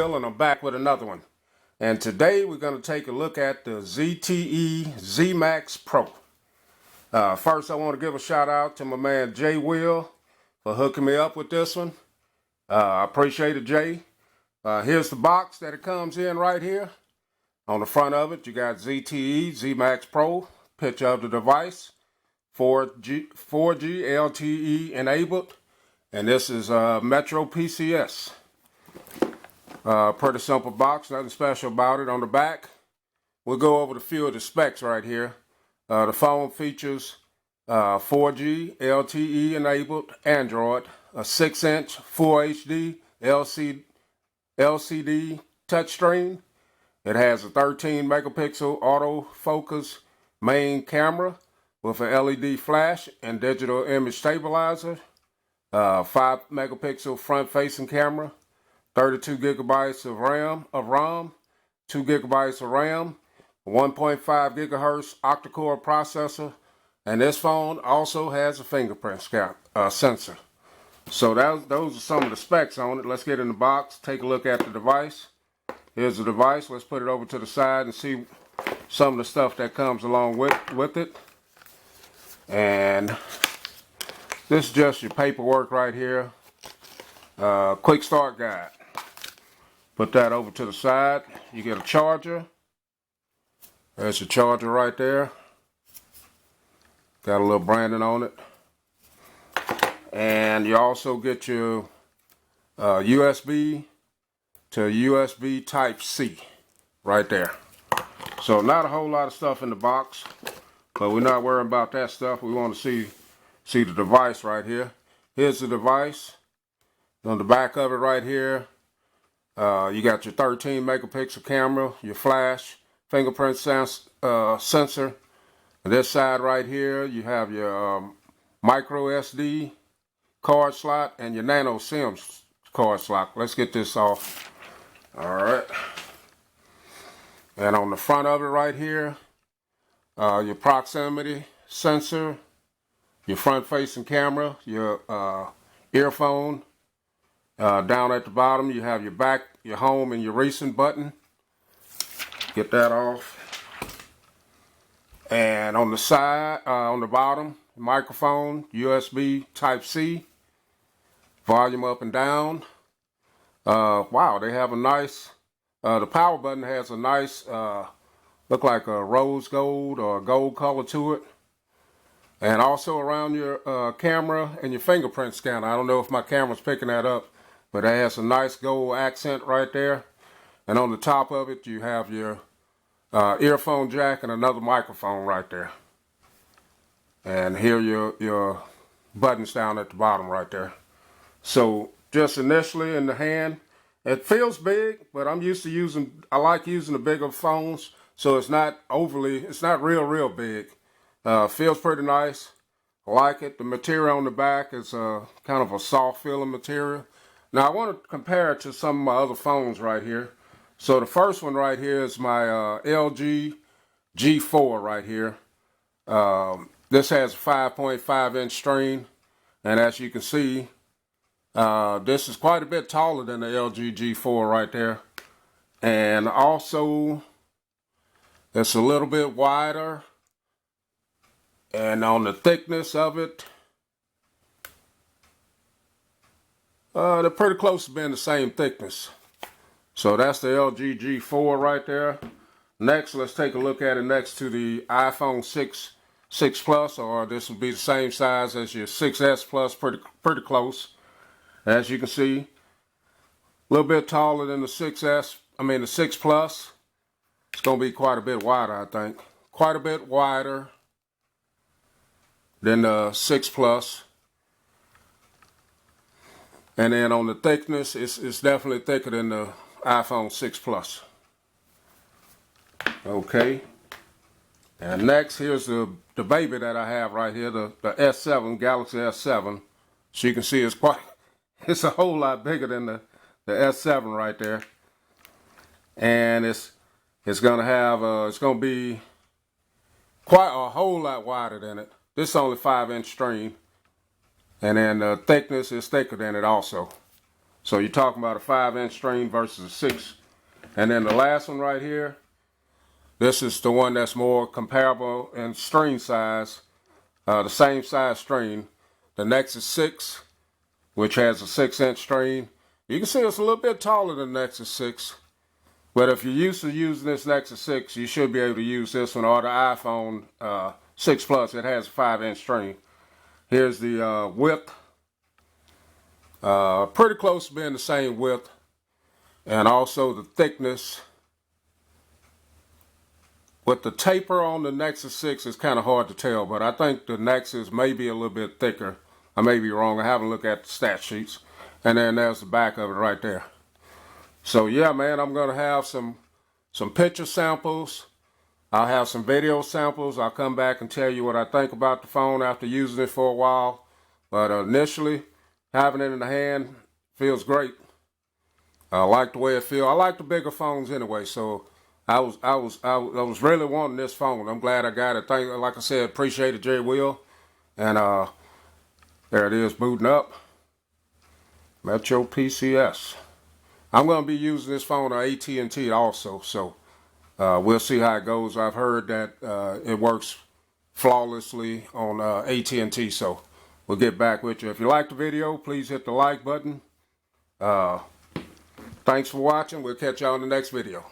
Will, and I'm back with another one. And today we're going to take a look at the ZTE ZMAX Pro. First, I want to give a shout out to my man J Will for hooking me up with this one. I appreciate it, Jay. Here's the box that it comes in right here. On the front of it, you got ZTE ZMAX Pro, picture of the device, 4G LTE enabled, and this is Metro PCS. Pretty simple box, nothing special about it. On the back, we'll go over a few of the specs right here. The phone features 4G LTE enabled Android, a 6-inch Full HD LCD touchscreen. It has a 13 megapixel autofocus main camera with an LED flash and digital image stabilizer, 5 megapixel front facing camera, 32 gigabytes of RAM, 2 gigabytes of RAM, 1.5 gigahertz octa-core processor, and this phone also has a fingerprint sensor. So those are some of the specs on it. Let's get in the box, take a look at the device. Here's the device. Let's put it over to the side and see some of the stuff that comes along with it. And this is just your paperwork right here. Quick start guide. Put that over to the side. You get a charger. There's your charger right there. Got a little branding on it. And you also get your USB to USB Type-C right there. So not a whole lot of stuff in the box, but we're not worrying about that stuff. We want to see the device right here. Here's the device. On the back of it right here, you got your 13 megapixel camera, your flash, fingerprint sensor. On this side right here, you have your micro SD card slot and your nano SIM card slot. Let's get this off. All right. And on the front of it right here, your proximity sensor, your front facing camera, your earphone. Down at the bottom, you have your back, your home, and your recent button. Get that off. And on the side, on the bottom, microphone, USB Type-C, volume up and down. Wow, they have a nice, the power button has a nice, look like a rose gold or gold color to it. And also around your camera and your fingerprint scanner. I don't know if my camera's picking that up, but it has a nice gold accent right there. And on the top of it, you have your earphone jack and another microphone right there. And here your buttons down at the bottom right there. So just initially in the hand, it feels big, but I'm used to I like using the bigger phones, so it's not real big. Feels pretty nice. I like it. The material on the back is kind of a soft feeling material. Now I want to compare it to some of my other phones right here. So the first one right here is my LG G4 right here. This has a 5.5 inch screen, and as you can see, this is quite a bit taller than the LG G4 right there. And also, it's a little bit wider. And on the thickness of it, they're pretty close to being the same thickness. So that's the LG G4 right there. Next, let's take a look at it next to the iPhone 6 Plus, or this will be the same size as your 6S Plus, pretty close. As you can see, a little bit taller than the 6 Plus. It's going to be quite a bit wider, I think. Quite a bit wider than the 6 Plus. And then on the thickness, it's definitely thicker than the iPhone 6 Plus. Okay. And next, here's the baby that I have right here, the S7, Galaxy S7. So you can see it's a whole lot bigger than the S7 right there. And it's going to be quite a whole lot wider than it. This is only 5-inch screen. And then the thickness is thicker than it also. So you're talking about a 5-inch screen versus a 6. And then the last one right here, this is the one that's more comparable in screen size, the same size screen. The Nexus 6, which has a 6-inch screen. You can see it's a little bit taller than the Nexus 6. But if you're used to using this Nexus 6, you should be able to use this one or the iPhone 6 Plus. It has a 5-inch screen. Here's the width. Pretty close to being the same width. And also the thickness. With the taper on the Nexus 6, it's kind of hard to tell, but I think the Nexus may be a little bit thicker. I may be wrong. I haven't looked at the stat sheets. And then there's the back of it right there. So yeah, man, I'm going to have some picture samples. I'll have some video samples. I'll come back and tell you what I think about the phone after using it for a while. But initially, having it in the hand feels great. I like the way it feels. I like the bigger phones anyway, so I was really wanting this phone. I'm glad I got it. Like I said, appreciate it, Jerry Will. And there it is, booting up. Metro PCS. I'm going to be using this phone on AT&T also, so we'll see how it goes. I've heard that it works flawlessly on AT&T, so we'll get back with you. If you like the video, please hit the like button. Thanks for watching. We'll catch y'all in the next video.